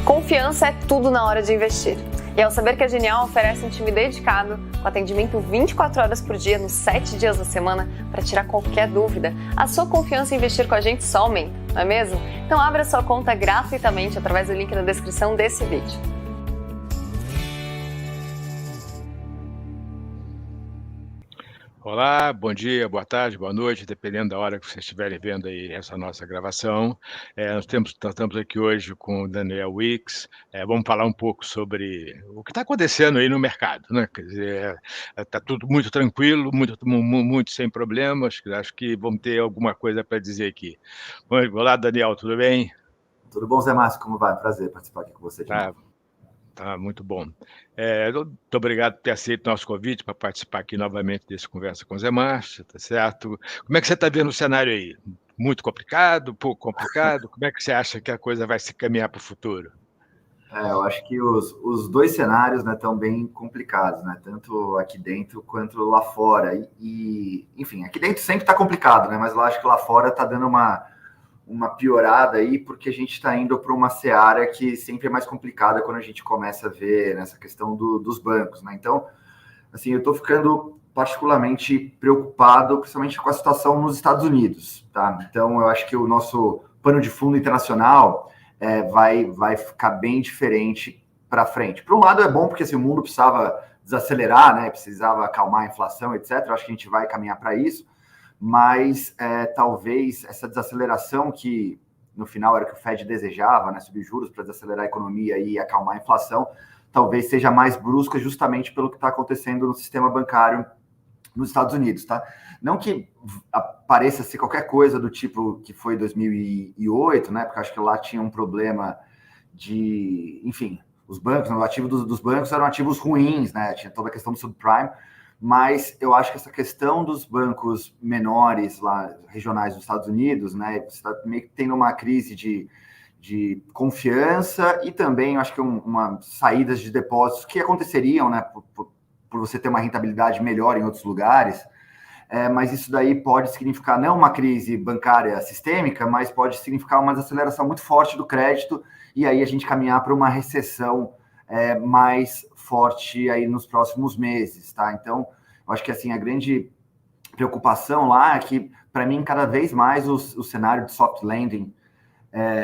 Confiança é tudo na hora de investir. E ao saber que a Genial oferece um time dedicado, com atendimento 24 horas por dia, nos 7 dias da semana, para tirar qualquer dúvida, a sua confiança em investir com a gente só aumenta, não é mesmo? Então abra sua conta gratuitamente através do link na descrição desse vídeo. Olá, bom dia, boa tarde, boa noite, dependendo da hora que vocês estiverem vendo aí essa nossa gravação. Nós estamos aqui hoje com o Daniel Wicks. Vamos falar um pouco sobre o que está acontecendo aí no mercado, né? Quer dizer, está tudo muito tranquilo, muito sem problemas. Acho que vamos ter alguma coisa para dizer aqui. Olá, Daniel, tudo bem? Tudo bom, Zé Márcio? Como vai? Prazer participar aqui com você de novo. Tá, muito bom. Muito obrigado por ter aceito o nosso convite para participar aqui novamente desse Conversa com o Zé Márcio, tá certo? Como é que você está vendo o cenário aí? Muito complicado, pouco complicado? Como é que você acha que a coisa vai se caminhar para o futuro? Eu acho que os dois cenários, né, estão bem complicados, né? Tanto aqui dentro quanto lá fora. Enfim, aqui dentro sempre está complicado, né? Mas eu acho que lá fora está dando uma piorada aí, porque a gente está indo para uma seara que sempre é mais complicada quando a gente começa a ver nessa questão dos bancos, né? Então, assim, eu estou ficando particularmente preocupado, principalmente com a situação nos Estados Unidos, tá? Então, eu acho que o nosso pano de fundo internacional vai ficar bem diferente para frente. Por um lado, é bom, porque assim, o mundo precisava desacelerar, né? Precisava acalmar a inflação, etc. Eu acho que a gente vai caminhar para isso. Mas talvez essa desaceleração que no final era o que o Fed desejava, né, subir juros para desacelerar a economia e acalmar a inflação, talvez seja mais brusca justamente pelo que está acontecendo no sistema bancário nos Estados Unidos, tá? Não que pareça ser qualquer coisa do tipo que foi 2008, né, porque acho que lá tinha um problema de, enfim, os bancos, os ativos dos bancos eram ativos ruins, né, tinha toda a questão do subprime. Mas eu acho que essa questão dos bancos menores lá, regionais dos Estados Unidos, né, você está meio que tendo uma crise de confiança e também, eu acho que uma saídas de depósitos que aconteceriam, né, por você ter uma rentabilidade melhor em outros lugares, mas isso daí pode significar não uma crise bancária sistêmica, mas pode significar uma desaceleração muito forte do crédito e aí a gente caminhar para uma recessão mais forte aí nos próximos meses, tá? Então, eu acho que assim, a grande preocupação lá é que, para mim, cada vez mais o cenário de soft landing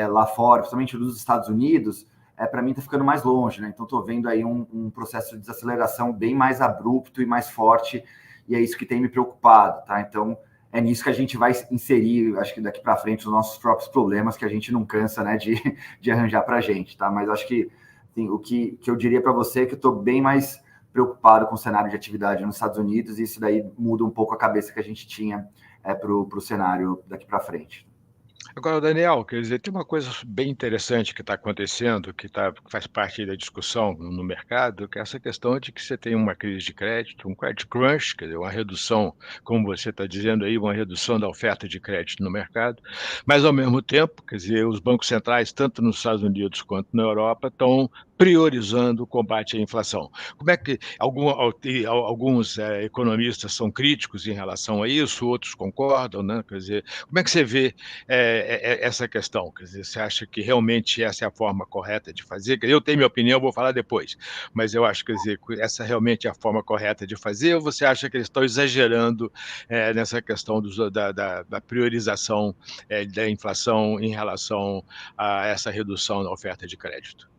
lá fora, principalmente dos Estados Unidos, para mim está ficando mais longe, né? Então, estou vendo aí um processo de desaceleração bem mais abrupto e mais forte, e é isso que tem me preocupado, tá? Então, é nisso que a gente vai inserir, acho que daqui para frente, os nossos próprios problemas, que a gente não cansa, né, de arranjar para a gente, tá? Mas acho que assim, o que eu diria para você é que eu estou bem mais preocupado com o cenário de atividade nos Estados Unidos, e isso daí muda um pouco a cabeça que a gente tinha para o cenário daqui para frente. Agora, Daniel, quer dizer, tem uma coisa bem interessante que está acontecendo, que faz parte da discussão no mercado, que é essa questão de que você tem uma crise de crédito, um credit crunch, quer dizer, uma redução, como você está dizendo aí, uma redução da oferta de crédito no mercado, mas, ao mesmo tempo, quer dizer, os bancos centrais, tanto nos Estados Unidos quanto na Europa, estão priorizando o combate à inflação. Como é que alguns economistas são críticos em relação a isso, outros concordam, né? Quer dizer, como é que você vê essa questão? Quer dizer, você acha que realmente essa é a forma correta de fazer? Eu tenho minha opinião, vou falar depois, mas eu acho, quer dizer, essa realmente é a forma correta de fazer, ou você acha que eles estão exagerando nessa questão da priorização da inflação em relação a essa redução na oferta de crédito?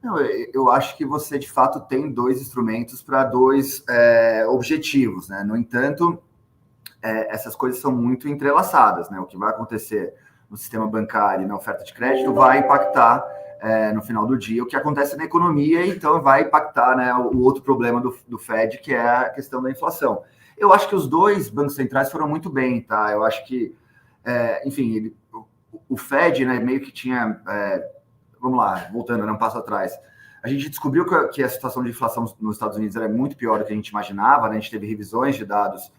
Não, eu acho que você, de fato, tem dois instrumentos para dois objetivos, né? No entanto, essas coisas são muito entrelaçadas, né? O que vai acontecer no sistema bancário e na oferta de crédito vai impactar, no final do dia, o que acontece na economia, e então vai impactar, né, o outro problema do Fed, que é a questão da inflação. Eu acho que os dois bancos centrais foram muito bem, tá? Eu acho que, enfim, o Fed, né, meio que tinha... vamos lá, voltando, um passo atrás. A gente descobriu que a situação de inflação nos Estados Unidos era muito pior do que a gente imaginava, né? A gente teve revisões de dados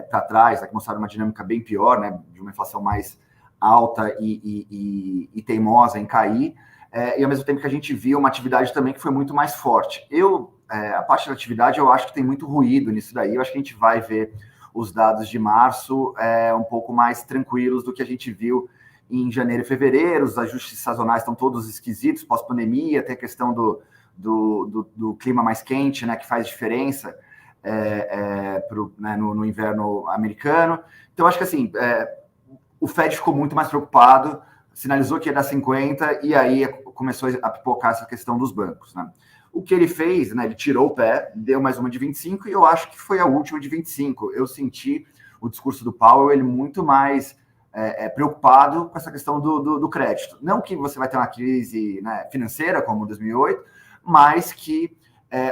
para trás, que mostraram uma dinâmica bem pior, né? De uma inflação mais alta e teimosa em cair, e ao mesmo tempo que a gente viu uma atividade também que foi muito mais forte. A parte da atividade, eu acho que tem muito ruído nisso daí, eu acho que a gente vai ver os dados de março um pouco mais tranquilos do que a gente viu em janeiro e fevereiro, os ajustes sazonais estão todos esquisitos, pós-pandemia, tem a questão do clima mais quente, né, que faz diferença no inverno americano. Então, acho que assim, o Fed ficou muito mais preocupado, sinalizou que ia dar 50, e aí começou a pipocar essa questão dos bancos, né? O que ele fez, né, ele tirou o pé, deu mais uma de 25, e eu acho que foi a última de 25. Eu senti o discurso do Powell, ele muito mais preocupado com essa questão do crédito. Não que você vai ter uma crise, né, financeira, como 2008, mas que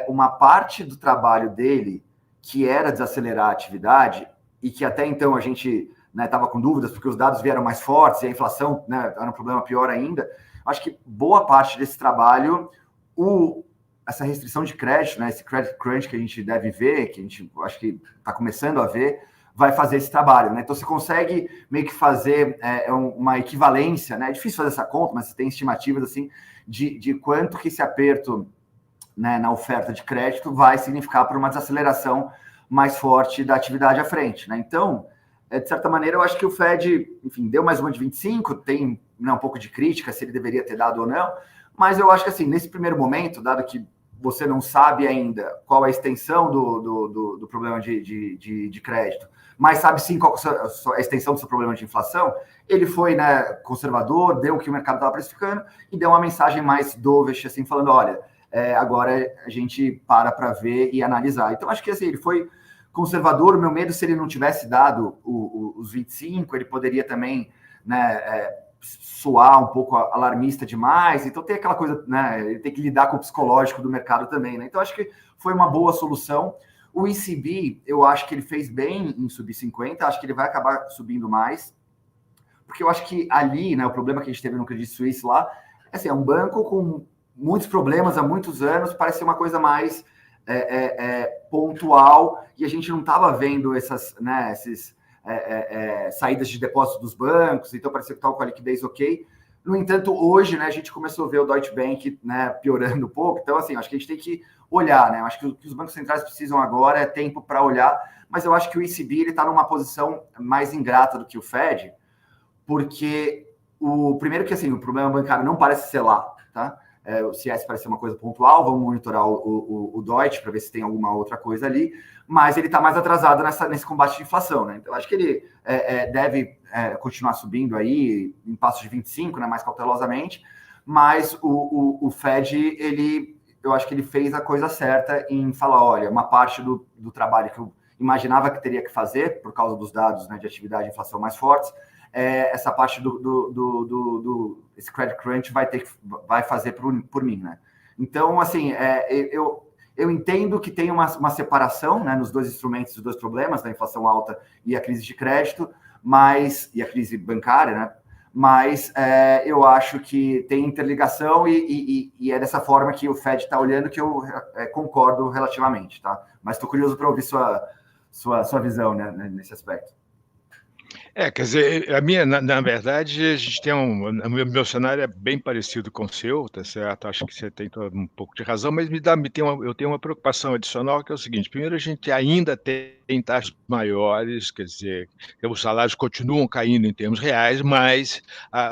uma parte do trabalho dele, que era desacelerar a atividade, e que até então a gente estava com dúvidas, porque os dados vieram mais fortes, e a inflação, né, era um problema pior ainda. Acho que boa parte desse trabalho, essa restrição de crédito, né, esse credit crunch que a gente deve ver, que a gente acho que está começando a ver, vai fazer esse trabalho, né? Então você consegue meio que fazer uma equivalência, né? É difícil fazer essa conta, mas você tem estimativas assim de quanto que esse aperto, né, na oferta de crédito vai significar para uma desaceleração mais forte da atividade à frente, né? Então, de certa maneira, eu acho que o Fed, enfim, deu mais uma de 25, tem, né, um pouco de crítica se ele deveria ter dado ou não, mas eu acho que assim, nesse primeiro momento, dado que você não sabe ainda qual é a extensão do problema de crédito, mas sabe sim qual é a extensão do seu problema de inflação, ele foi, né, conservador, deu o que o mercado estava precificando e deu uma mensagem mais dovish, assim, falando, olha, agora a gente para ver e analisar. Então, acho que assim, ele foi conservador. O meu medo, se ele não tivesse dado os 25, ele poderia também, né, soar um pouco alarmista demais. Então tem aquela coisa, né, ele tem que lidar com o psicológico do mercado também, né? Então acho que foi uma boa solução. O ECB, eu acho que ele fez bem em subir 50, acho que ele vai acabar subindo mais, porque eu acho que ali, né, o problema que a gente teve no Credit Suisse lá, assim, é um banco com muitos problemas há muitos anos, parece ser uma coisa mais pontual, e a gente não estava vendo essas, né, saídas de depósito dos bancos, então parecia que estava com a liquidez ok. No entanto, hoje, né, a gente começou a ver o Deutsche Bank, né, piorando um pouco. Então, assim, acho que a gente tem que olhar, né? Acho que o que os bancos centrais precisam agora é tempo para olhar, mas eu acho que o ECB está numa posição mais ingrata do que o Fed, porque primeiro que assim, o problema bancário não parece ser lá, tá? O CS parece ser uma coisa pontual, vamos monitorar o Deutsche para ver se tem alguma outra coisa ali, mas ele está mais atrasado nesse combate de inflação, né? Então, acho que ele deve continuar subindo aí em passos de 25, né, mais cautelosamente, mas o Fed, eu acho que ele fez a coisa certa em falar, olha, uma parte do trabalho que eu imaginava que teria que fazer, por causa dos dados, né, de atividade e inflação mais fortes, essa parte esse credit crunch vai fazer por mim, né? Então, assim, eu entendo que tem uma separação, né, nos dois instrumentos, dos dois problemas, da inflação alta e a crise de crédito, e a crise bancária, né? Mas eu acho que tem interligação e é dessa forma que o Fed está olhando que eu concordo relativamente, tá? Mas estou curioso para ouvir sua visão, né, nesse aspecto. Quer dizer, na verdade, a gente tem o meu cenário é bem parecido com o seu, tá certo? Acho que você tem um pouco de razão, mas eu tenho uma preocupação adicional, que é o seguinte: primeiro, a gente ainda tem taxas maiores, quer dizer, os salários continuam caindo em termos reais, mas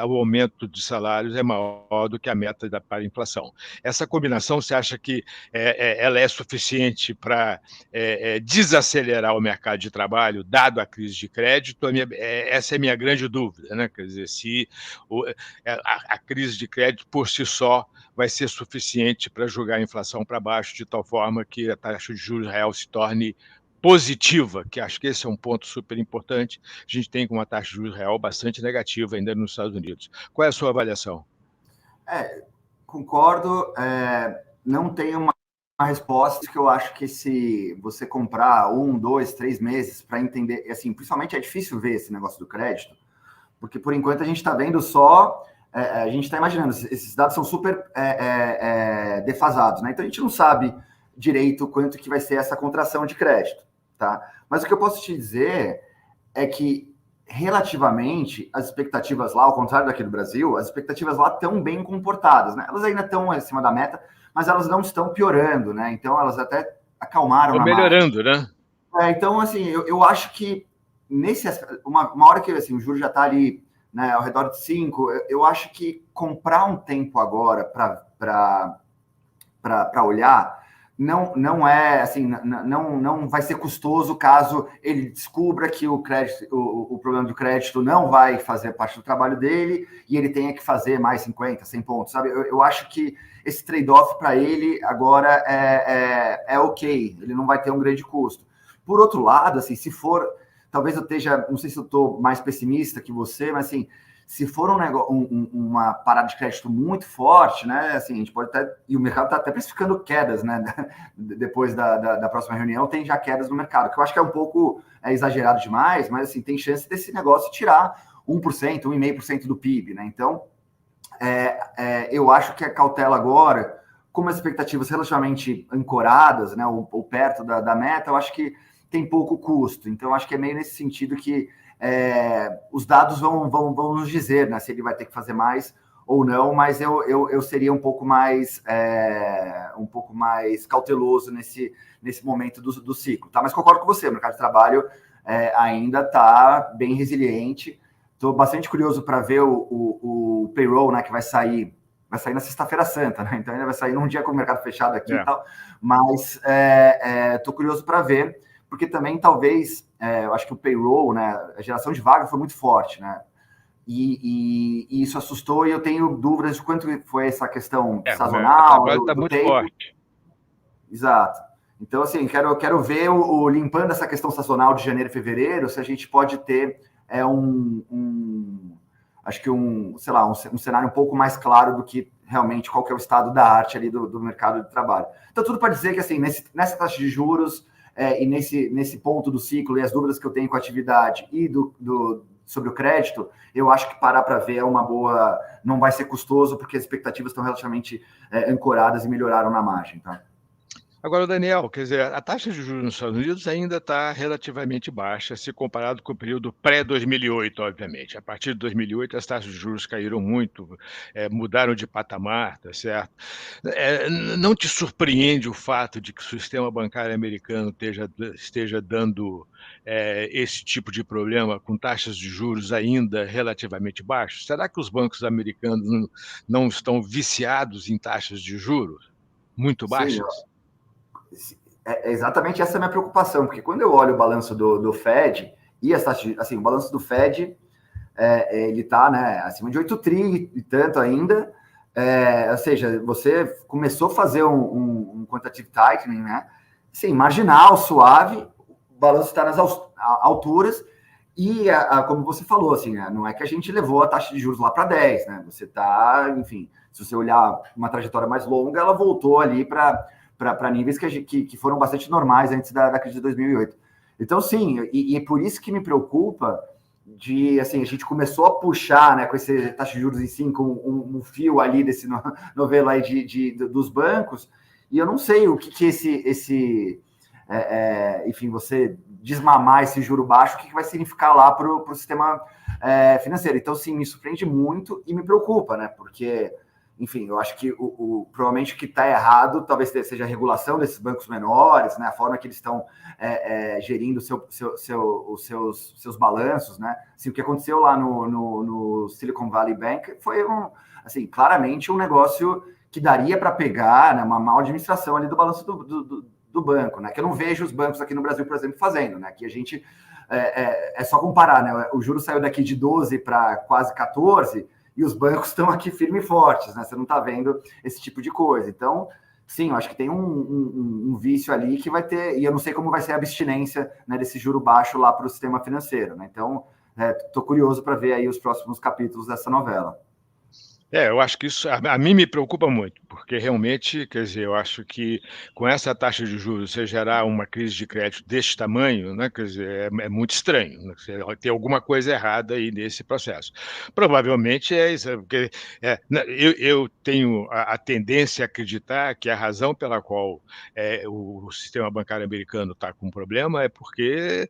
o aumento de salários é maior do que a meta para a inflação. Essa combinação, você acha que ela é suficiente para desacelerar o mercado de trabalho, dado a crise de crédito? Essa é a minha grande dúvida, né? Quer dizer, se a crise de crédito por si só vai ser suficiente para jogar a inflação para baixo, de tal forma que a taxa de juros real se torne positiva, que acho que esse é um ponto super importante. A gente tem uma taxa de juros real bastante negativa ainda nos Estados Unidos. Qual é a sua avaliação? Concordo. Não tenho uma resposta, que eu acho que se você comprar 1, 2, 3 meses para entender, assim, principalmente é difícil ver esse negócio do crédito, porque por enquanto a gente está vendo só, a gente está imaginando, esses dados são super defasados, né? Então a gente não sabe direito quanto que vai ser essa contração de crédito, tá? Mas o que eu posso te dizer é que, relativamente, as expectativas lá, ao contrário daqui do Brasil, as expectativas lá estão bem comportadas, né? Elas ainda estão acima da meta, mas elas não estão piorando, né? Então, elas até acalmaram na melhorando, margem, né? Então, assim, eu acho que uma hora que assim, o juro já está ali né, ao redor de 5, eu acho que comprar um tempo agora para olhar não é assim, não vai ser custoso caso ele descubra que o problema do crédito não vai fazer parte do trabalho dele e ele tenha que fazer mais 50, 100 pontos, sabe? Eu acho que esse trade-off para ele agora é ok, ele não vai ter um grande custo. Por outro lado, assim, se for, talvez eu esteja, não sei se eu estou mais pessimista que você, mas assim, se for uma parada de crédito muito forte, né? Assim, a gente pode até. E o mercado está até precificando quedas, né? Depois da próxima reunião, tem já quedas no mercado, que eu acho que é um pouco exagerado demais, mas assim, tem chance desse negócio tirar 1%, 1,5% do PIB, né? Então, eu acho que a cautela agora, como as expectativas relativamente ancoradas, né? Ou perto da meta, eu acho que tem pouco custo. Então, eu acho que é meio nesse sentido que os dados vão nos dizer, né, se ele vai ter que fazer mais ou não, mas eu seria um pouco mais cauteloso nesse momento do ciclo, tá? Mas concordo com você, o mercado de trabalho ainda está bem resiliente. Estou bastante curioso para ver o payroll, né, que vai sair na sexta-feira santa, né? Então ainda vai sair num dia com o mercado fechado aqui e tal, mas estou curioso para ver, porque também talvez, eu acho que o payroll, né, a geração de vaga foi muito forte, né? E isso assustou, e eu tenho dúvidas de quanto foi essa questão sazonal, está muito tempo. forte. Exato. Então, assim, quero ver limpando essa questão sazonal de janeiro e fevereiro, se a gente pode ter acho que sei lá, um cenário um pouco mais claro do que realmente qual que é o estado da arte ali do mercado de trabalho. Então, tudo para dizer que, assim, nessa taxa de juros, e nesse ponto do ciclo, e as dúvidas que eu tenho com a atividade e sobre o crédito, eu acho que parar para ver é uma boa, não vai ser custoso, porque as expectativas estão relativamente ancoradas e melhoraram na margem, tá? Agora, Daniel, quer dizer, a taxa de juros nos Estados Unidos ainda está relativamente baixa, se comparado com o período pré-2008, obviamente. A partir de 2008, as taxas de juros caíram muito, mudaram de patamar, tá certo? Não te surpreende o fato de que o sistema bancário americano esteja dando esse tipo de problema com taxas de juros ainda relativamente baixas? Será que os bancos americanos não estão viciados em taxas de juros muito baixas? Exatamente essa é a minha preocupação, porque quando eu olho o balanço do Fed e as taxas, assim, o balanço do Fed, ele está, né, acima de 8 tri e tanto ainda, ou seja, você começou a fazer um quantitative tightening, né, assim, marginal, suave, o balanço está nas alturas, e como você falou, assim, né, não é que a gente levou a taxa de juros lá para 10, né, você está, enfim, se você olhar uma trajetória mais longa, ela voltou ali para níveis que foram bastante normais antes da crise de 2008. Então, sim, e por isso que me preocupa assim, a gente começou a puxar, né, com esse taxa de juros em 5, um fio ali desse novelo aí dos bancos, e eu não sei o que enfim, você desmamar esse juro baixo, o que vai significar lá para o sistema financeiro. Então, sim, me surpreende muito e me preocupa, né, porque... Enfim, eu acho que provavelmente o que está errado talvez seja a regulação desses bancos menores, né? A forma que eles estão gerindo os seus balanços, né? Assim, o que aconteceu lá no Silicon Valley Bank foi assim, claramente um negócio que daria para pegar, né, uma má administração ali do balanço do banco, né? Que eu não vejo os bancos aqui no Brasil, por exemplo, fazendo, né? Que a gente é só comparar, né? O juro saiu daqui de 12 para quase 14. E os bancos estão aqui firmes e fortes, né? Você não está vendo esse tipo de coisa. Então, sim, eu acho que tem um vício ali que vai ter, e eu não sei como vai ser a abstinência, né, desse juro baixo lá para o sistema financeiro, né? Então, estou curioso para ver aí os próximos capítulos dessa novela. Eu acho que isso a mim me preocupa muito, porque realmente, quer dizer, eu acho que com essa taxa de juros você gerar uma crise de crédito desse tamanho, né, quer dizer, é muito estranho, né, tem alguma coisa errada aí nesse processo. Provavelmente é isso, porque eu tenho a tendência a acreditar que a razão pela qual o sistema bancário americano está com problema é porque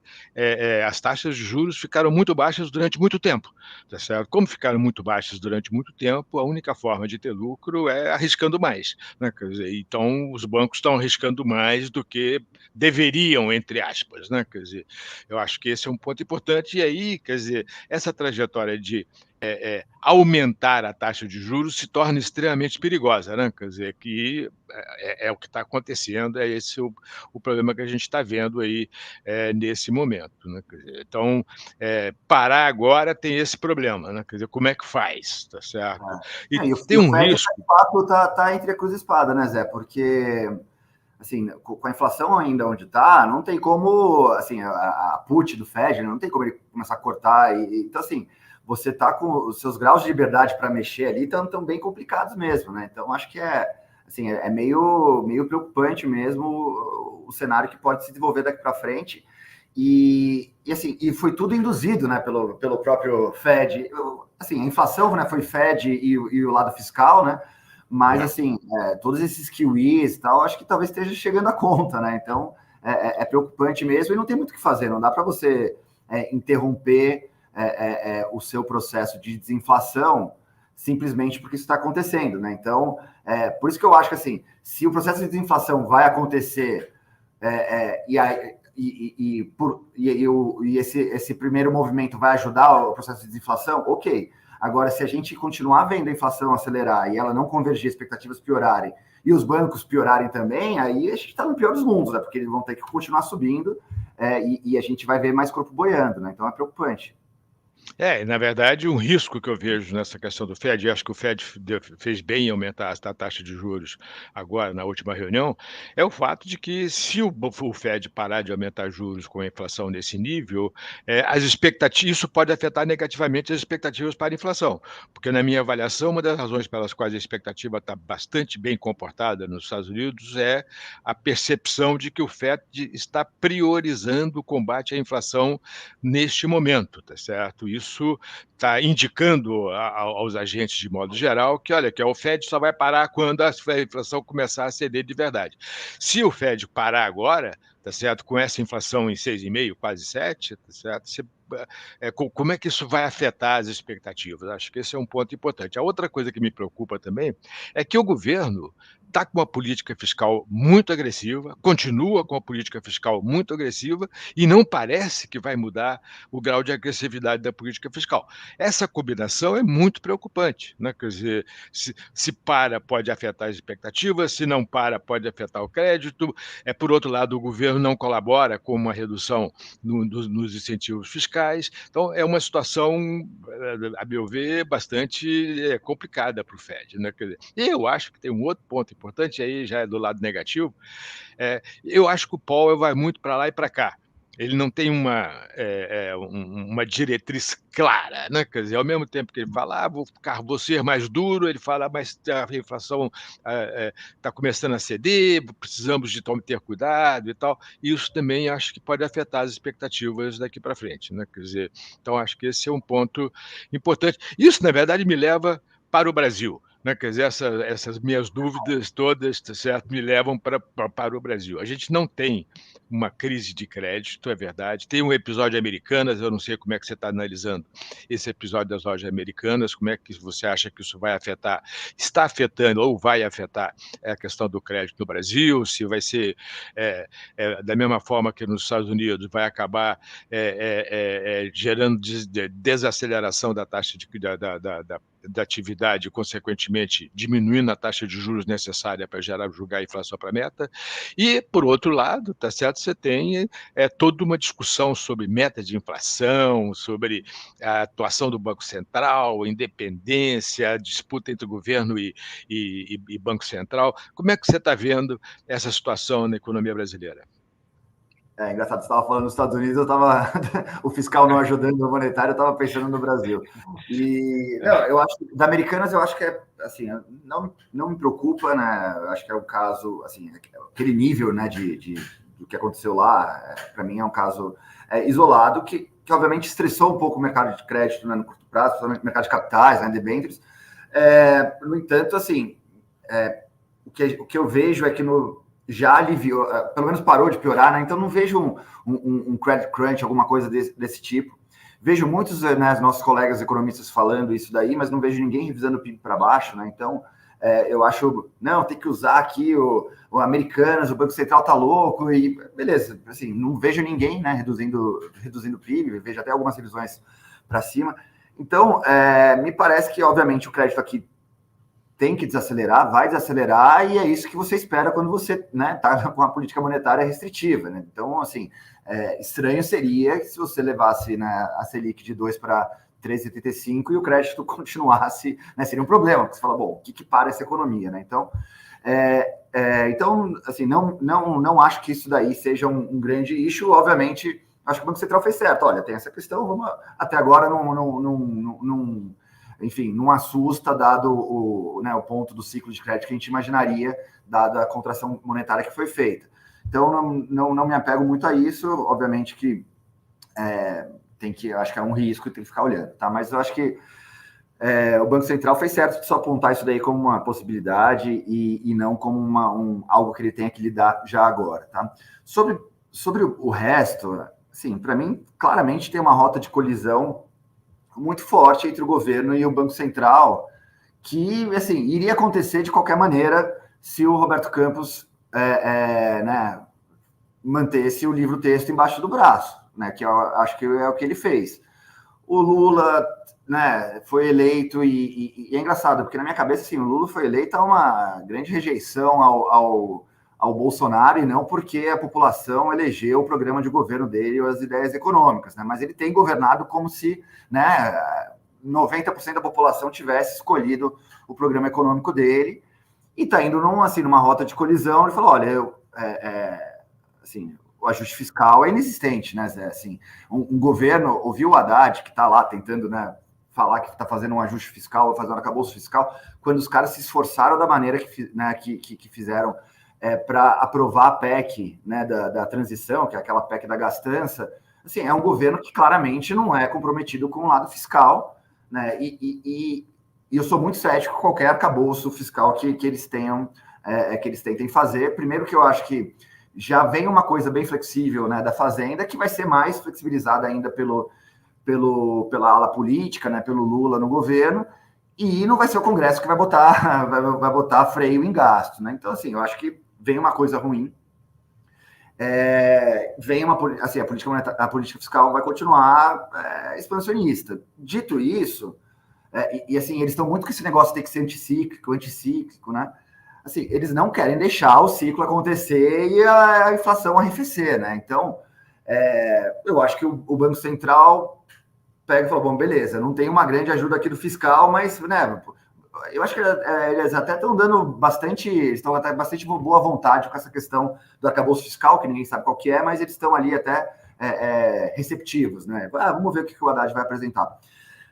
as taxas de juros ficaram muito baixas durante muito tempo, tá certo? Como ficaram muito baixas durante muito tempo, a única forma de ter lucro é arriscando mais, né? Quer dizer, então os bancos estão arriscando mais do que deveriam, entre aspas, né? Quer dizer, eu acho que esse é um ponto importante. E aí, quer dizer, essa trajetória de aumentar a taxa de juros se torna extremamente perigosa, né? Quer dizer, que é o que está acontecendo, é esse o problema que a gente está vendo aí nesse momento, né? Quer dizer, então, parar agora tem esse problema, né? Quer dizer, como é que faz, tá certo? E E tem o um Fed, risco. de fato, tá entre a cruz e a espada, né, Zé? Porque, assim, com a inflação ainda onde está, não tem como, assim, a put do Fed, não tem como ele começar a cortar. Então, assim, você está com os seus graus de liberdade para mexer ali tão bem complicados mesmo, né? Então, acho que assim, meio preocupante mesmo o cenário que pode se desenvolver daqui para frente. Assim, foi tudo induzido, né, pelo próprio Fed. Assim, a inflação, né, foi Fed e o lado fiscal, né? Mas, assim, todos esses kiwis e tal, acho que talvez esteja chegando a conta, né? Então, é preocupante mesmo e não tem muito o que fazer. Não dá para você interromper o seu processo de desinflação simplesmente porque isso está acontecendo, né? Então, por isso que eu acho que, assim, se o processo de desinflação vai acontecer esse primeiro movimento vai ajudar o processo de desinflação, ok. Agora, se a gente continuar vendo a inflação acelerar e ela não convergir, expectativas piorarem e os bancos piorarem também, aí a gente está no pior dos mundos, né? Porque eles vão ter que continuar subindo e a gente vai ver mais corpo boiando, né? Então é preocupante. Na verdade, um risco que eu vejo nessa questão do Fed, e acho que o Fed fez bem em aumentar a taxa de juros agora, na última reunião, é o fato de que se o Fed parar de aumentar juros com a inflação nesse nível, as expectativas, isso pode afetar negativamente as expectativas para a inflação, porque na minha avaliação, uma das razões pelas quais a expectativa está bastante bem comportada nos Estados Unidos é a percepção de que o Fed está priorizando o combate à inflação neste momento, tá certo? Isso está indicando aos agentes, de modo geral, que, olha, que o Fed só vai parar quando a inflação começar a ceder de verdade. Se o Fed parar agora, tá certo, com essa inflação em 6,5, quase 7, tá certo, como é que isso vai afetar as expectativas? Acho que esse é um ponto importante. A outra coisa que me preocupa também é que o governo está com uma política fiscal muito agressiva, continua com a política fiscal muito agressiva e não parece que vai mudar o grau de agressividade da política fiscal. Essa combinação é muito preocupante, né? Quer dizer, se para, pode afetar as expectativas, se não para, pode afetar o crédito. Por outro lado, o governo não colabora com uma redução nos incentivos fiscais. Então, é uma situação, a meu ver, bastante complicada para o Fed, né? Quer dizer, e eu acho que tem um outro ponto importante, aí já é do lado negativo, eu acho que o Powell vai muito para lá e para cá. Ele não tem uma diretriz clara, né? Quer dizer, ao mesmo tempo que ele fala, vou ser mais duro, ele fala, mas a inflação está começando a ceder, precisamos de ter cuidado e tal. E isso também acho que pode afetar as expectativas daqui para frente, né? Quer dizer, então acho que esse é um ponto importante. Isso, na verdade, me leva para o Brasil, né? Quer dizer, essas minhas dúvidas todas, tá certo, me levam para o Brasil. A gente não tem uma crise de crédito, é verdade. Tem um episódio Americanas, eu não sei como é que você está analisando esse episódio das lojas americanas, como é que você acha que isso vai afetar, está afetando ou vai afetar a questão do crédito no Brasil, se vai ser da mesma forma que nos Estados Unidos, vai acabar gerando desaceleração da taxa da atividade, consequentemente diminuindo a taxa de juros necessária para jogar a inflação para a meta. E, por outro lado, tá certo, você tem toda uma discussão sobre meta de inflação, sobre a atuação do Banco Central, independência, disputa entre governo e Banco Central. Como é que você está vendo essa situação na economia brasileira? Engraçado, você estava falando dos Estados Unidos, eu estava o fiscal não ajudando no monetário, eu estava pensando no Brasil. Não, eu acho que da Americanas, eu acho que assim, não me preocupa, né? Eu acho que é um caso, assim, aquele nível, né, do que aconteceu lá, para mim é um caso isolado que obviamente estressou um pouco o mercado de crédito, né, no curto prazo, principalmente o mercado de capitais, né, debêntures. No entanto, assim, o que eu vejo é que já aliviou, pelo menos parou de piorar, né? Então não vejo um credit crunch, alguma coisa desse tipo. Vejo muitos, né, nossos colegas economistas falando isso daí, mas não vejo ninguém revisando o PIB para baixo, né? Então eu acho, não, tem que usar aqui o Americanas, o Banco Central tá louco, e beleza, assim, não vejo ninguém, né, reduzindo o PIB, vejo até algumas revisões para cima. Então, me parece que, obviamente, o crédito aqui tem que desacelerar, vai desacelerar, e é isso que você espera quando você está com a política monetária restritiva. Né? Então, assim, estranho seria se você levasse, né, a Selic de 2 para 3,75 e o crédito continuasse, né, seria um problema, porque você fala, bom, o que para essa economia? Né? Então, assim, não acho que isso daí seja um grande issue. Obviamente, acho que o Banco Central fez certo. Olha, tem essa questão, até agora enfim, não assusta, dado o ponto do ciclo de crédito que a gente imaginaria, dada a contração monetária que foi feita. Então, não me apego muito a isso. Obviamente que acho que é um risco e tem que ficar olhando, tá? Mas eu acho que o Banco Central fez certo de só apontar isso daí como uma possibilidade e não como algo que ele tenha que lidar já agora, tá? Sobre o resto, assim, para mim, claramente tem uma rota de colisão muito forte entre o governo e o Banco Central, que, assim, iria acontecer de qualquer maneira se o Roberto Campos mantesse o livro-texto embaixo do braço, né, que eu acho que é o que ele fez. O Lula, né, foi eleito e é engraçado, porque na minha cabeça, assim, o Lula foi eleito a uma grande rejeição ao Bolsonaro, e não porque a população elegeu o programa de governo dele ou as ideias econômicas, né? Mas ele tem governado como se, né, 90% da população tivesse escolhido o programa econômico dele, e está indo numa rota de colisão. Ele falou, olha, assim, o ajuste fiscal é inexistente, né, Zé? Assim, um governo, ouviu o Haddad, que está lá tentando, né, falar que está fazendo um ajuste fiscal, ou fazendo um arcabouço fiscal, quando os caras se esforçaram da maneira que fizeram para aprovar a PEC, né, da transição, que é aquela PEC da gastança. Assim, é um governo que claramente não é comprometido com o lado fiscal, né, e eu sou muito cético com qualquer arcabouço fiscal que eles tenham, que eles tentem fazer. Primeiro que eu acho que já vem uma coisa bem flexível, né, da Fazenda, que vai ser mais flexibilizada ainda pela ala política, né, pelo Lula no governo, e não vai ser o Congresso que vai botar freio em gasto, né? Então, assim, eu acho que vem uma coisa ruim, assim, a política fiscal vai continuar expansionista. Dito isso, assim, eles estão muito com esse negócio de ter que ser anticíclico, né? Assim, eles não querem deixar o ciclo acontecer e a inflação arrefecer, né? Então, eu acho que o Banco Central pega e fala, bom, beleza, não tem uma grande ajuda aqui do fiscal, mas, né, eu acho que eles até estão dando estão até bastante boa vontade com essa questão do arcabouço fiscal, que ninguém sabe qual que é, mas eles estão ali até receptivos, né? Vamos ver o que o Haddad vai apresentar.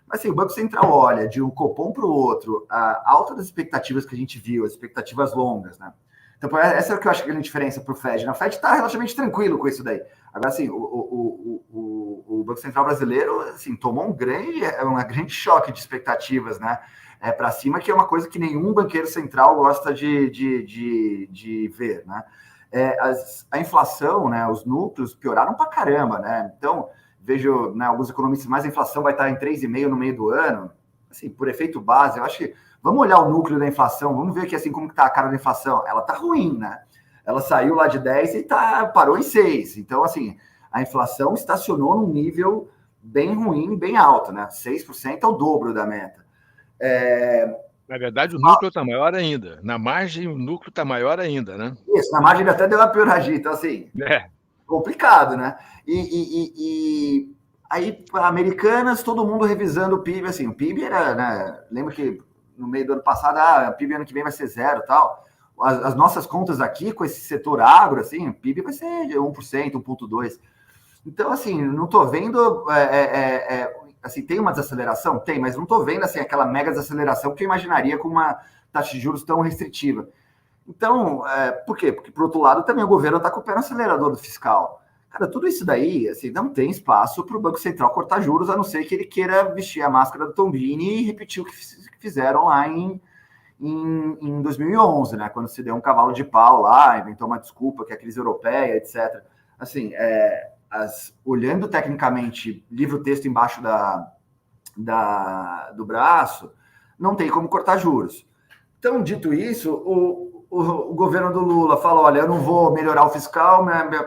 Mas, assim, o Banco Central olha de um Copom para o outro, a alta das expectativas que a gente viu, as expectativas longas, né? Então, essa é o que eu acho que é a grande diferença para o Fed. O Fed está relativamente tranquilo com isso daí. Agora, assim, o Banco Central brasileiro, assim, tomou um grande choque de expectativas, né, para cima, que é uma coisa que nenhum banqueiro central gosta de ver, né? A inflação, né, os núcleos pioraram para caramba, né? Então, vejo, né, alguns economistas, mas a inflação vai estar em 3,5% no meio do ano. Assim, por efeito base, eu acho que vamos olhar o núcleo da inflação, vamos ver aqui, assim, como que está a cara da inflação. Ela está ruim, né? Ela saiu lá de 10 e parou em 6. Então, assim, a inflação estacionou num nível bem ruim, bem alto, né? 6% é o dobro da meta. Na verdade, o núcleo está maior ainda. Na margem, o núcleo está maior ainda, né? Isso, na margem ele até deu uma pioradinha. Então, assim, complicado, né? E aí, Americanas, todo mundo revisando o PIB, assim, o PIB era, né? Lembra que no meio do ano passado, o PIB ano que vem vai ser 0 e tal. As nossas contas aqui, com esse setor agro, assim, o PIB vai ser 1%, 1,2%. Então, assim, não estou vendo... assim, tem uma desaceleração? Tem, mas não estou vendo, assim, aquela mega desaceleração que eu imaginaria com uma taxa de juros tão restritiva. Então, por quê? Porque, por outro lado, também o governo está com o pé no acelerador do fiscal. Cara, tudo isso daí, assim, não tem espaço para o Banco Central cortar juros, a não ser que ele queira vestir a máscara do Tombini e repetir o que fizeram lá em 2011, né? Quando se deu um cavalo de pau lá, inventou uma desculpa, que é a crise europeia, etc. Assim, olhando tecnicamente, livro-texto embaixo do braço, não tem como cortar juros. Então, dito isso, o governo do Lula fala, olha, eu não vou melhorar o fiscal,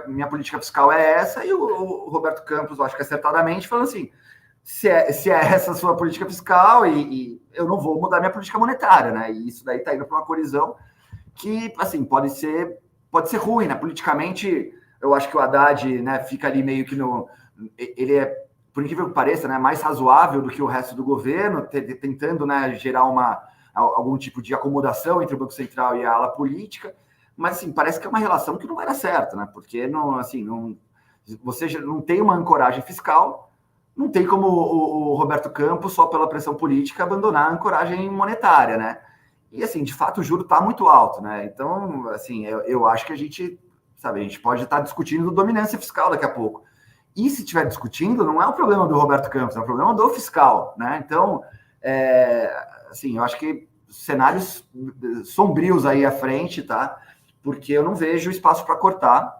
minha política fiscal é essa, e o Roberto Campos, eu acho que acertadamente, falou assim, se é essa a sua política fiscal e eu não vou mudar minha política monetária, né? E isso daí está indo para uma colisão que, assim, pode ser ruim, né? Politicamente, eu acho que o Haddad, né, fica ali meio que ele é, por incrível que pareça, né, mais razoável do que o resto do governo, tentando, né, gerar algum tipo de acomodação entre o Banco Central e a ala política, mas, assim, parece que é uma relação que não vai dar certo, né? Porque, você já não tem uma ancoragem fiscal, não tem como o Roberto Campos, só pela pressão política, abandonar a ancoragem monetária, né? E, assim, de fato, o juro está muito alto, né? Então, assim, eu acho que a gente pode estar discutindo dominância fiscal daqui a pouco. E se estiver discutindo, não é um problema do Roberto Campos, é um problema do fiscal, né? Então, assim, eu acho que cenários sombrios aí à frente, tá? Porque eu não vejo espaço para cortar,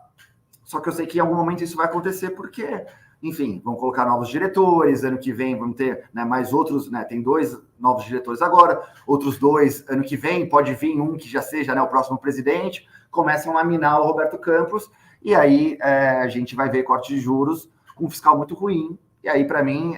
só que eu sei que em algum momento isso vai acontecer porque... Enfim, vão colocar novos diretores, ano que vem vão ter, né, mais outros, né, tem 2 novos diretores agora, outros 2 ano que vem, pode vir um que já seja, né, o próximo presidente, começam a minar o Roberto Campos, e aí a gente vai ver corte de juros com um fiscal muito ruim, e aí para mim,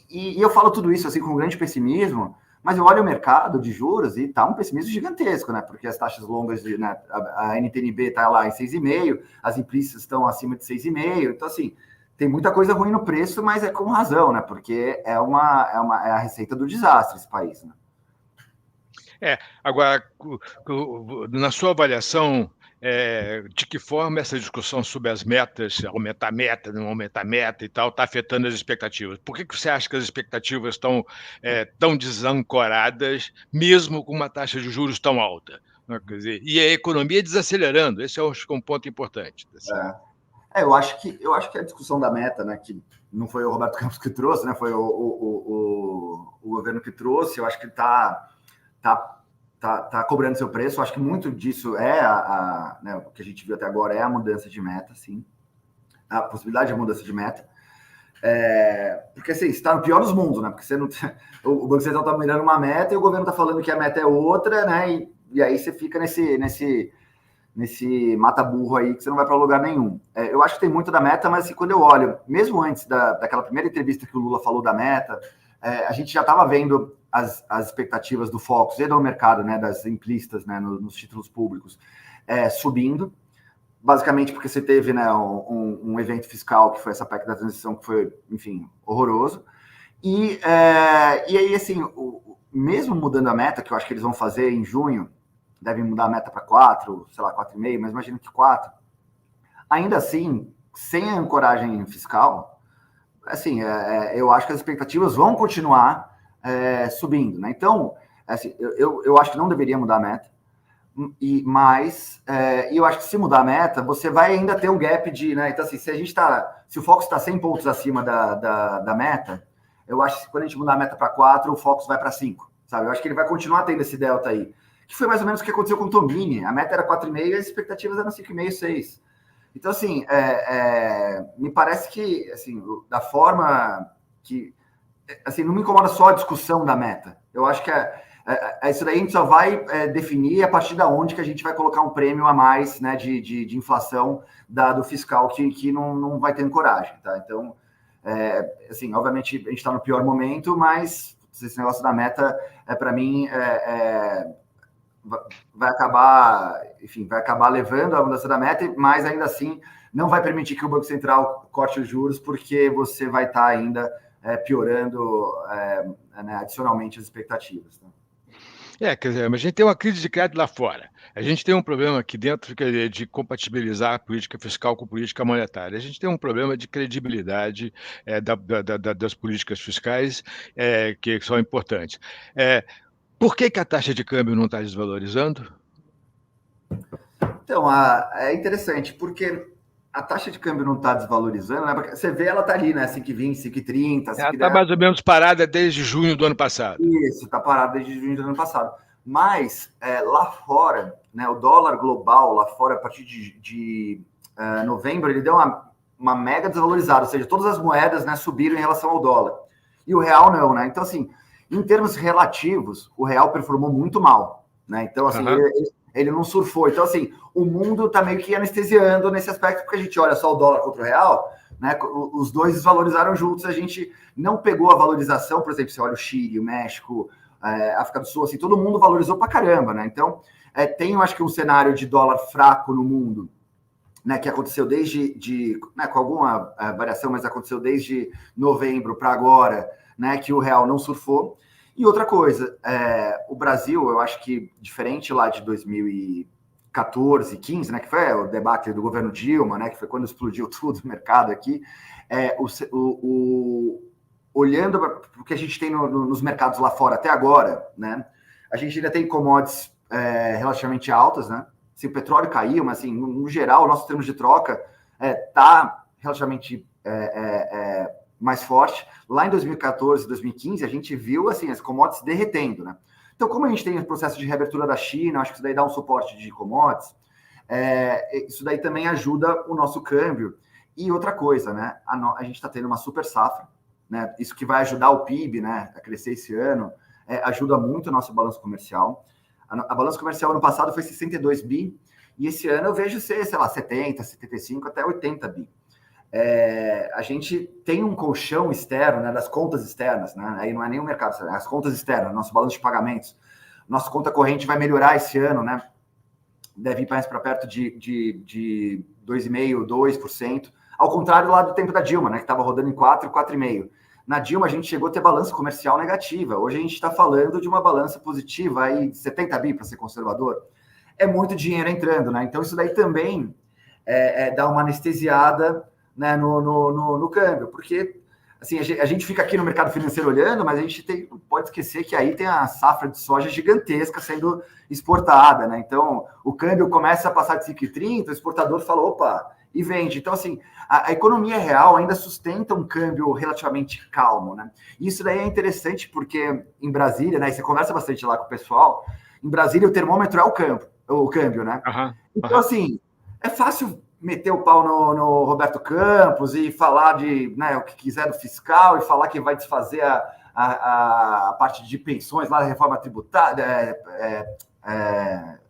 e eu falo tudo isso assim com um grande pessimismo, mas eu olho o mercado de juros e está um pessimismo gigantesco, né? Porque as taxas longas, né, a NTNB está lá em 6,5, as implícitas estão acima de 6,5. Então, assim, tem muita coisa ruim no preço, mas é com razão, né? Porque é a receita do desastre esse país, né? Agora, na sua avaliação, de que forma essa discussão sobre as metas, aumentar a meta, não aumentar a meta e tal, está afetando as expectativas? Por que você acha que as expectativas estão tão desancoradas, mesmo com uma taxa de juros tão alta? Quer dizer, e a economia desacelerando, esse é um ponto importante. Eu acho que a discussão da meta, né, que não foi o Roberto Campos que trouxe, né, foi o governo que trouxe, eu acho que está cobrando seu preço. Eu acho que muito disso né, o que a gente viu até agora é a mudança de meta, sim. A possibilidade de mudança de meta. Porque assim, está no pior dos mundos, né? Porque você não, o Banco Central está mirando uma meta e o governo está falando que a meta é outra, né? E aí você fica nesse mata-burro aí que você não vai para lugar nenhum. Eu acho que tem muito da meta, mas assim, quando eu olho, mesmo antes daquela primeira entrevista que o Lula falou da meta, a gente já estava vendo as expectativas do Focus e do mercado, né, das implícitas, né, nos títulos públicos, subindo, basicamente porque você teve, né, um evento fiscal, que foi essa PEC da transição, que foi, enfim, horroroso. E aí, assim, mesmo mudando a meta, que eu acho que eles vão fazer em junho, devem mudar a meta para 4, sei lá, 4,5, mas imagino que 4. Ainda assim, sem a ancoragem fiscal, assim, eu acho que as expectativas vão continuar subindo, né? Então, assim, eu acho que não deveria mudar a meta, mas eu acho que se mudar a meta, você vai ainda ter um gap de, né? Então, assim, se o Focus está 100 pontos acima da meta, eu acho que quando a gente mudar a meta para 4, o Focus vai para 5, sabe? Eu acho que ele vai continuar tendo esse delta aí, que foi mais ou menos o que aconteceu com o Tomini. A meta era 4,5 e as expectativas eram 5,5, 6. Então, assim, me parece que, assim, da forma que... Assim, não me incomoda só a discussão da meta. Eu acho que isso daí a gente só vai definir a partir da onde que a gente vai colocar um prêmio a mais, né, de inflação do fiscal que não vai ter coragem, tá? Então, assim, obviamente a gente está no pior momento, mas esse negócio da meta, para mim, vai acabar levando a mudança da meta, mas ainda assim não vai permitir que o Banco Central corte os juros, porque você vai estar ainda piorando né, adicionalmente as expectativas. Né? Quer dizer, mas a gente tem uma crise de crédito lá fora. A gente tem um problema aqui dentro de compatibilizar a política fiscal com a política monetária. A gente tem um problema de credibilidade das políticas fiscais que são importantes. Por que a taxa de câmbio não está desvalorizando? Então, é interessante, porque a taxa de câmbio não está desvalorizando, né? Porque você vê, ela está ali, né? 5,20, 5,30. Ela está mais ou menos parada desde junho do ano passado. Isso, está parada desde junho do ano passado. Mas lá fora, né, o dólar global lá fora, a partir de novembro, ele deu uma mega desvalorizada, ou seja, todas as moedas, né, subiram em relação ao dólar. E o real não, né? Então, assim, em termos relativos, o real performou muito mal, né? Então, assim, ele não surfou. Então, assim, o mundo está meio que anestesiando nesse aspecto, porque a gente olha só o dólar contra o real, né? Os dois desvalorizaram juntos, a gente não pegou a valorização, por exemplo, você olha o Chile, o México, África do Sul, assim, todo mundo valorizou pra caramba, né? Então, tem, eu acho que um cenário de dólar fraco no mundo, né, que aconteceu né, com alguma variação, mas aconteceu desde novembro para agora, né, que o real não surfou. E outra coisa, o Brasil, eu acho que diferente lá de 2014, 15, né, que foi o debate do governo Dilma, né, que foi quando explodiu tudo o mercado aqui, olhando para o que a gente tem nos mercados lá fora até agora, né, a gente ainda tem commodities relativamente altas, né? Se o petróleo caiu, mas assim, no geral, o nosso termo de troca está relativamente mais forte. Lá em 2014, 2015, a gente viu assim, as commodities derretendo, né? Então, como a gente tem o processo de reabertura da China, acho que isso daí dá um suporte de commodities, isso daí também ajuda o nosso câmbio. E outra coisa, né? A gente está tendo uma super safra, né? Isso que vai ajudar o PIB, né, a crescer esse ano, ajuda muito o nosso balanço comercial. A balança comercial ano passado foi 62 bi, e esse ano eu vejo ser, sei lá, 70, 75, até 80 bi. A gente tem um colchão externo, né, das contas externas, né, aí não é nem o mercado, as contas externas, nosso balanço de pagamentos. Nossa conta corrente vai melhorar esse ano, né, deve ir mais para perto de 2,5%, 2%, ao contrário lá do tempo da Dilma, né, que estava rodando em 4, 4,5%. Na Dilma, a gente chegou a ter balança comercial negativa. Hoje a gente está falando de uma balança positiva, aí, de 70 bi, para ser conservador. É muito dinheiro entrando, né? Então, isso daí também dá uma anestesiada, né, no câmbio. Porque, assim, a gente fica aqui no mercado financeiro olhando, mas a gente não pode esquecer que aí tem a safra de soja gigantesca sendo exportada, né? Então, o câmbio começa a passar de 5,30, o exportador fala, opa, e vende. Então, assim, a economia real ainda sustenta um câmbio relativamente calmo, né? E isso daí é interessante porque em Brasília, né, e você conversa bastante lá com o pessoal, em Brasília o termômetro é o câmbio, né? Então, assim, é fácil meter o pau no Roberto Campos e falar de, né, o que quiser do fiscal e falar que vai desfazer a parte de pensões lá da reforma tributária,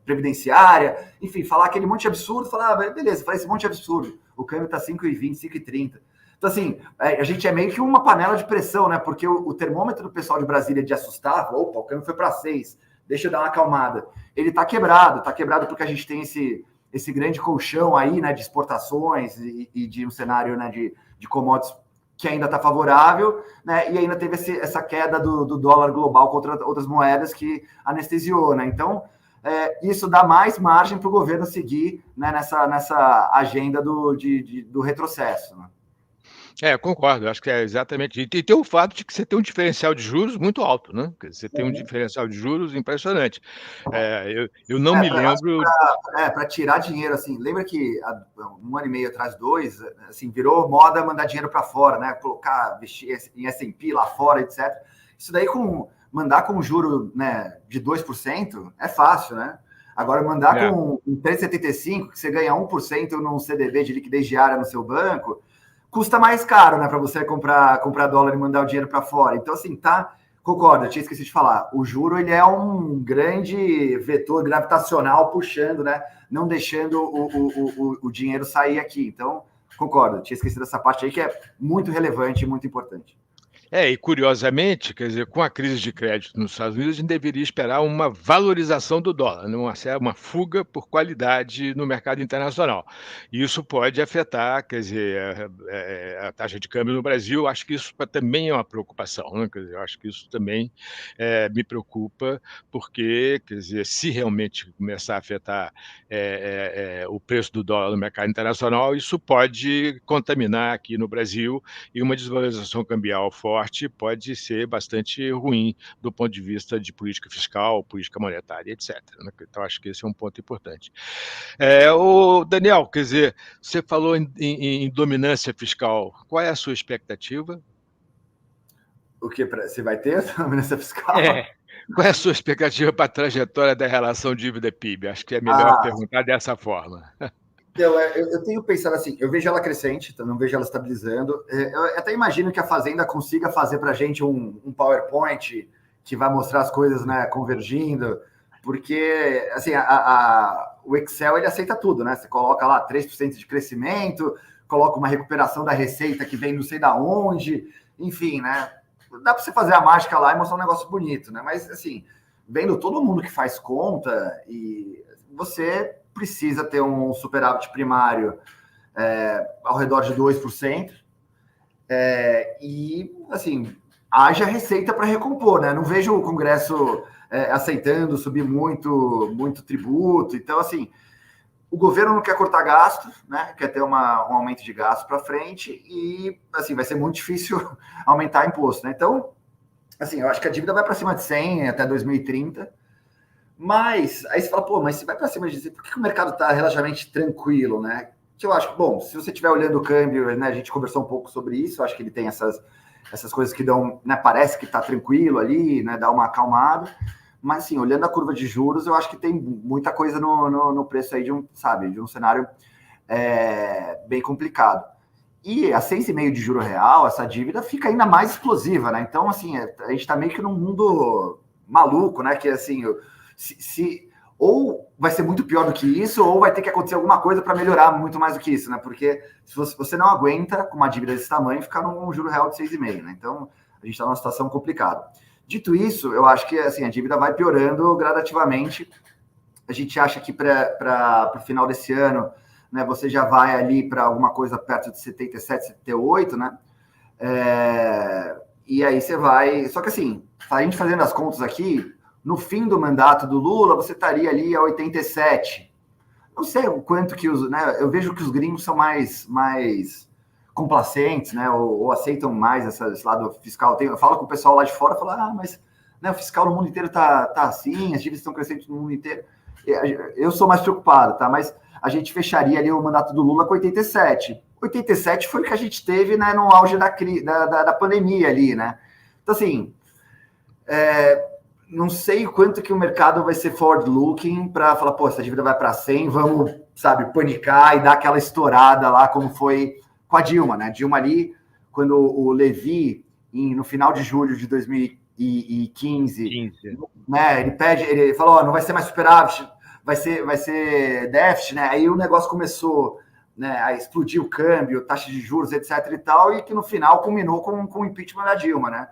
previdenciária, enfim, falar aquele monte de absurdo, falar, beleza, faz esse monte de absurdo, o câmbio está 5,20, 5,30. Então, assim, a gente é meio que uma panela de pressão, né? Porque o termômetro do pessoal de Brasília de assustar, opa, o câmbio foi para 6, deixa eu dar uma acalmada. Ele está quebrado porque a gente tem esse grande colchão aí, né, de exportações e de um cenário, né, de commodities que ainda está favorável, né, e ainda teve essa queda do dólar global contra outras moedas que anestesiou, né? Então, isso dá mais margem para o governo seguir, né, nessa agenda do retrocesso, né? Concordo, acho que é exatamente. E tem o fato de que você tem um diferencial de juros muito alto, né? Quer dizer, você tem um diferencial de juros impressionante. Eu não me lembro. Para tirar dinheiro, assim, lembra que há 1 ano e meio atrás, 2, assim, virou moda mandar dinheiro para fora, né? Colocar, investir em S&P lá fora, etc. Isso daí, mandar com juro, né, de 2% é fácil, né? Agora, mandar com 3,75%, que você ganha 1% num CDB de liquidez diária no seu banco, custa mais caro, né, para você comprar dólar e mandar o dinheiro para fora. Então, assim, concordo, eu tinha esquecido de falar. O juro, ele é um grande vetor gravitacional puxando, né, não deixando o dinheiro sair aqui. Então, concordo, eu tinha esquecido essa parte aí que é muito relevante e muito importante. E curiosamente, quer dizer, com a crise de crédito nos Estados Unidos, a gente deveria esperar uma valorização do dólar, né, uma fuga por qualidade no mercado internacional. E isso pode afetar, quer dizer, a taxa de câmbio no Brasil. Acho que isso também é uma preocupação, né? Quer dizer, eu acho que isso também me preocupa, porque, quer dizer, se realmente começar a afetar o preço do dólar no mercado internacional, isso pode contaminar aqui no Brasil, e uma desvalorização cambial forte pode ser bastante ruim do ponto de vista de política fiscal, política monetária, etc., né? Então, acho que esse é um ponto importante. Daniel, quer dizer, você falou em dominância fiscal. Qual é a sua expectativa? O que? Você vai ter essa dominância fiscal? Qual é a sua expectativa para a trajetória da relação dívida-PIB? Acho que é melhor perguntar dessa forma. Então, eu tenho pensado assim, eu vejo ela crescente, não vejo ela estabilizando. Eu até imagino que a Fazenda consiga fazer para a gente um PowerPoint que vai mostrar as coisas, né, convergindo, porque assim, o Excel, ele aceita tudo, né? Você coloca lá 3% de crescimento, coloca uma recuperação da receita que vem não sei da onde, enfim, né? Dá para você fazer a mágica lá e mostrar um negócio bonito, né? Mas, assim, vendo todo mundo que faz conta, e você precisa ter um superávit primário ao redor de 2%, e, assim, haja receita para recompor, né? Não vejo o Congresso aceitando subir muito tributo. Então, assim, o governo não quer cortar gastos, né? Quer ter um aumento de gastos para frente e, assim, vai ser muito difícil aumentar imposto, né? Então, assim, eu acho que a dívida vai para cima de 100 até 2030, mas aí você fala, pô, mas se vai para cima de 100, por que o mercado está relativamente tranquilo, né? Que eu acho que, bom, se você estiver olhando o câmbio, né, a gente conversou um pouco sobre isso, eu acho que ele tem essas coisas que dão, né, parece que está tranquilo ali, né, dá uma acalmada. Mas, assim, olhando a curva de juros, eu acho que tem muita coisa no preço aí de um cenário bem complicado. E a 6,5% de juro real, essa dívida fica ainda mais explosiva, né? Então, assim, a gente está meio que num mundo maluco, né? Que, assim, ou vai ser muito pior do que isso, ou vai ter que acontecer alguma coisa para melhorar muito mais do que isso, né? Porque se você não aguenta, com uma dívida desse tamanho, ficar num juro real de 6,5%, né? Então, a gente está numa situação complicada. Dito isso, eu acho que, assim, a dívida vai piorando gradativamente. A gente acha que para o final desse ano, né, você já vai ali para alguma coisa perto de 77, 78, né? E aí você vai... Só que, assim, a gente fazendo as contas aqui, no fim do mandato do Lula, você estaria ali a 87. Não sei o quanto que né, eu vejo que os gringos são mais complacentes, né, ou aceitam mais esse lado fiscal. Eu falo com o pessoal lá de fora, falo, mas, né, o fiscal no mundo inteiro tá assim, as dívidas estão crescendo no mundo inteiro. Eu sou mais preocupado, tá? Mas a gente fecharia ali o mandato do Lula com 87. 87 foi o que a gente teve, né, no auge da pandemia ali, né? Então, assim, não sei quanto que o mercado vai ser forward-looking para falar, pô, essa dívida vai para 100, vamos, sabe, panicar e dar aquela estourada lá, como foi com a Dilma, né? Dilma ali, quando o Levy, no final de julho de 2015, né, ele falou, não vai ser mais superávit, vai ser déficit, né? Aí o negócio começou, né, a explodir o câmbio, taxa de juros, etc e tal, e que no final culminou com o impeachment da Dilma, né?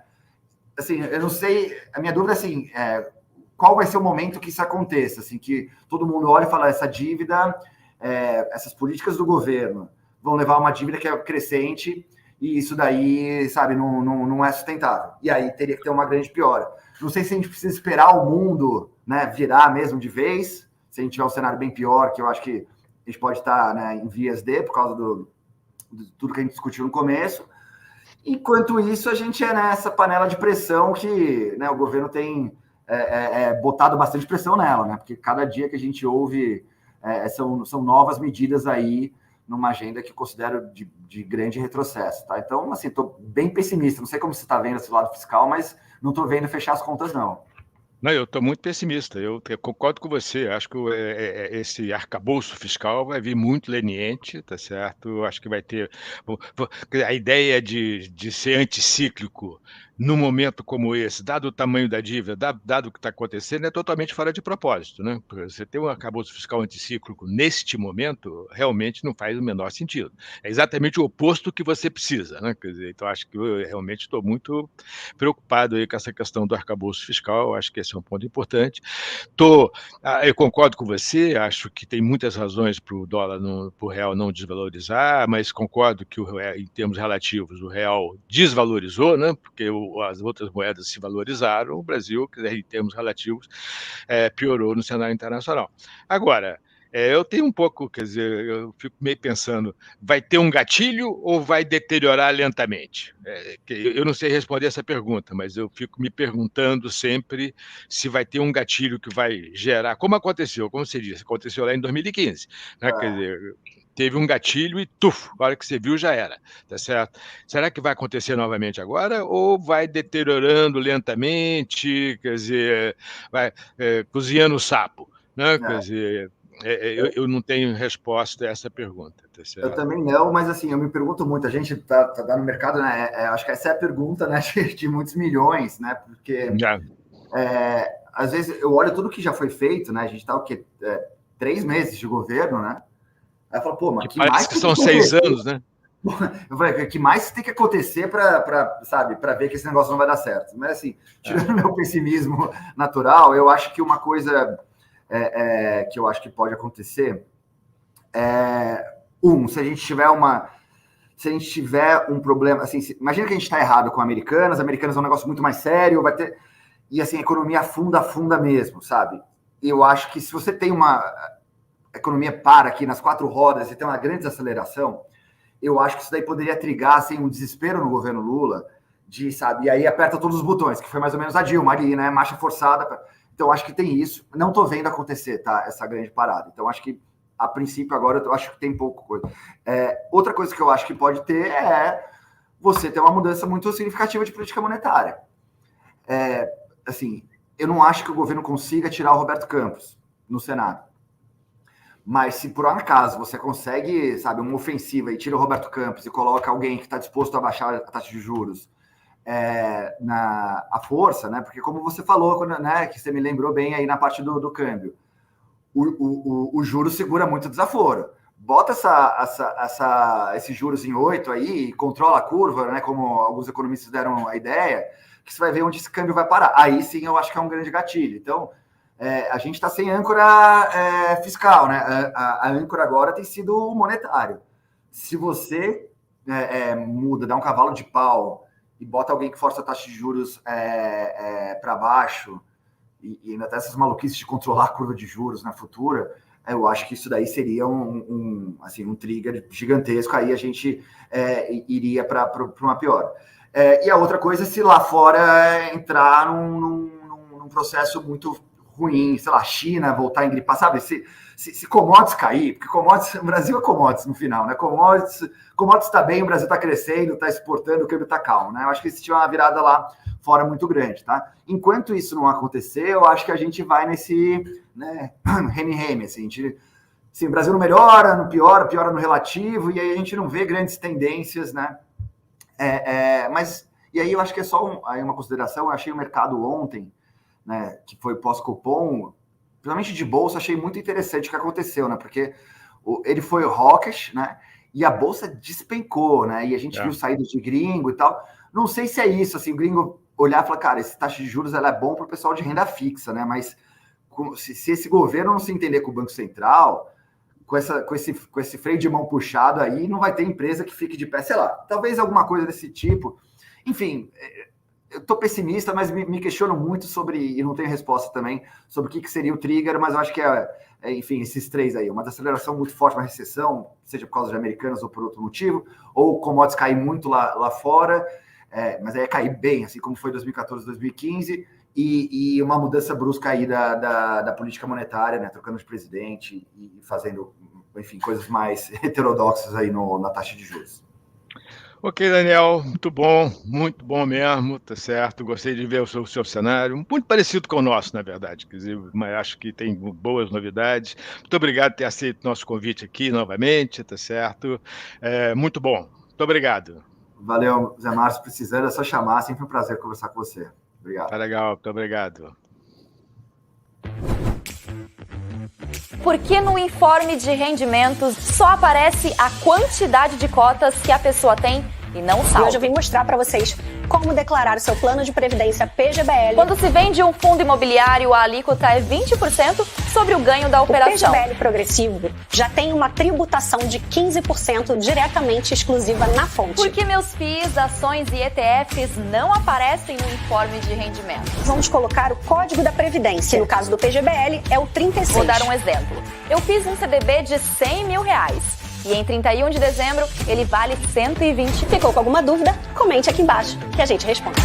Assim, eu não sei, a minha dúvida é assim, qual vai ser o momento que isso aconteça, assim, que todo mundo olha e fala, essa dívida, essas políticas do governo vão levar a uma dívida que é crescente e isso daí, sabe, não é sustentável. E aí teria que ter uma grande piora. Não sei se a gente precisa esperar o mundo, né, virar mesmo de vez, se a gente tiver um cenário bem pior, que eu acho que a gente pode estar, né, em vias de, por causa de tudo que a gente discutiu no começo. Enquanto isso, a gente nessa panela de pressão que, né, o governo tem botado bastante pressão nela, né? Porque cada dia que a gente ouve são novas medidas aí numa agenda que eu considero de grande retrocesso, tá? Então, assim, estou bem pessimista. Não sei como você está vendo esse lado fiscal, mas não estou vendo fechar as contas, não. Não, eu estou muito pessimista. Eu concordo com você. Acho que esse arcabouço fiscal vai vir muito leniente, tá certo? Eu acho que vai ter a ideia de ser anticíclico num momento como esse, dado o tamanho da dívida, dado o que está acontecendo, é totalmente fora de propósito, né? Porque você ter um arcabouço fiscal anticíclico neste momento realmente não faz o menor sentido. É exatamente o oposto que você precisa, né? Quer dizer, então acho que eu realmente estou muito preocupado aí com essa questão do arcabouço fiscal. Acho que esse é um ponto importante. Eu concordo com você, acho que tem muitas razões para o dólar, para o real não desvalorizar, mas concordo que em termos relativos o real desvalorizou, né? Porque as outras moedas se valorizaram, o Brasil, em termos relativos, piorou no cenário internacional. Agora, eu tenho um pouco, quer dizer, eu fico meio pensando, vai ter um gatilho ou vai deteriorar lentamente? Eu não sei responder essa pergunta, mas eu fico me perguntando sempre se vai ter um gatilho que vai gerar, como aconteceu, como você disse, aconteceu lá em 2015, né? Quer dizer, teve um gatilho e, a hora que você viu já era, tá certo? Será que vai acontecer novamente agora ou vai deteriorando lentamente, quer dizer, vai cozinhando o sapo, né? Quer dizer... Eu não tenho resposta a essa pergunta. Tá certo? Eu também não, mas assim, eu me pergunto muito, a gente tá no mercado, né? Acho que essa é a pergunta, né, de muitos milhões, né? Porque às vezes eu olho tudo que já foi feito, né? A gente tá o quê? 3 meses de governo, né? Aí eu falo, pô, mas que parece que são 6 anos, né? Eu falei, o que mais tem que acontecer para ver que esse negócio não vai dar certo? Mas assim, tirando meu pessimismo natural, eu acho que uma coisa que eu acho que pode acontecer se a gente tiver um problema, assim, imagina que a gente está errado com Americanas é um negócio muito mais sério, vai ter, e assim, a economia afunda mesmo, sabe? Eu acho que se você tem uma economia aqui nas 4 rodas e tem uma grande desaceleração, eu acho que isso daí poderia trigar, assim, um desespero no governo Lula, e aí aperta todos os botões, que foi mais ou menos a Dilma ali, né, marcha forçada. Então, acho que tem isso. Não tô vendo acontecer, tá, essa grande parada. Então, acho que, a princípio, agora, eu acho que tem pouco coisa. Outra coisa que eu acho que pode ter você ter uma mudança muito significativa de política monetária. Assim, eu não acho que o governo consiga tirar o Roberto Campos no Senado. Mas se por um acaso você consegue, sabe, uma ofensiva e tira o Roberto Campos e coloca alguém que está disposto a baixar a taxa de juros a força, né? Porque como você falou, né, que você me lembrou bem aí na parte do câmbio, o juro segura muito o desaforo. Bota esses juros em 8 aí e controla a curva, né? Como alguns economistas deram a ideia, que você vai ver onde esse câmbio vai parar. Aí sim eu acho que é um grande gatilho. Então, a gente está sem âncora fiscal, né? A âncora agora tem sido o monetário. Se você muda, dá um cavalo de pau e bota alguém que força a taxa de juros para baixo e ainda tem essas maluquices de controlar a curva de juros na futura, eu acho que isso daí seria um trigger gigantesco. Aí a gente iria para uma pior. E a outra coisa é se lá fora entrar num processo muito ruim, sei lá, China voltar a engripar, sabe? Se commodities cair, porque commodities, o Brasil é commodities no final, né? Commodities está bem, o Brasil está crescendo, está exportando, o câmbio está calmo, né? Eu acho que se tiver uma virada lá fora muito grande, tá? Enquanto isso não acontecer, eu acho que a gente vai nesse, né, reme-reme, assim, o Brasil não melhora, não piora no relativo, e aí a gente não vê grandes tendências, né? Mas, e aí eu acho que é só uma consideração, eu achei o mercado ontem, né, que foi pós-cupom, principalmente de bolsa, achei muito interessante o que aconteceu, né? Porque ele foi hawkish, né? E a bolsa despencou, né? E a gente viu saídas de gringo e tal. Não sei se é isso, assim, o gringo olhar e falar, cara, essa taxa de juros ela é bom para o pessoal de renda fixa, né? Mas se esse governo não se entender com o Banco Central, com esse freio de mão puxado aí, não vai ter empresa que fique de pé, sei lá, talvez alguma coisa desse tipo. Enfim, eu tô pessimista, mas me questiono muito sobre, e não tenho resposta também, sobre o que seria o trigger, mas eu acho que enfim, esses 3 aí, uma desaceleração muito forte, uma recessão, seja por causa de Americanas ou por outro motivo, ou commodities cair muito lá fora, mas aí é cair bem, assim como foi 2014, 2015, e uma mudança brusca aí da política monetária, né, trocando de presidente e fazendo, enfim, coisas mais heterodoxas aí na taxa de juros. Ok, Daniel, muito bom mesmo, tá certo. Gostei de ver o seu cenário, muito parecido com o nosso, na verdade, quer dizer, mas acho que tem boas novidades. Muito obrigado por ter aceito nosso convite aqui novamente, tá certo? Muito bom, muito obrigado. Valeu, Zé Márcio, precisando é só chamar, sempre um prazer conversar com você. Obrigado. Tá legal, muito obrigado. Por que no informe de rendimentos só aparece a quantidade de cotas que a pessoa tem e não o saldo? Hoje eu vim mostrar para vocês como declarar o seu plano de previdência PGBL. Quando se vende um fundo imobiliário, a alíquota é 20% sobre o ganho da operação. O PGBL progressivo já tem uma tributação de 15% diretamente exclusiva na fonte. Por que meus FIIs, ações e ETFs não aparecem no informe de rendimentos? Vamos colocar o código da Previdência, que no caso do PGBL é o 36. Vou dar um exemplo. Eu fiz um CDB de R$100 mil. E em 31 de dezembro, ele vale 120. Ficou com alguma dúvida? Comente aqui embaixo que a gente responde.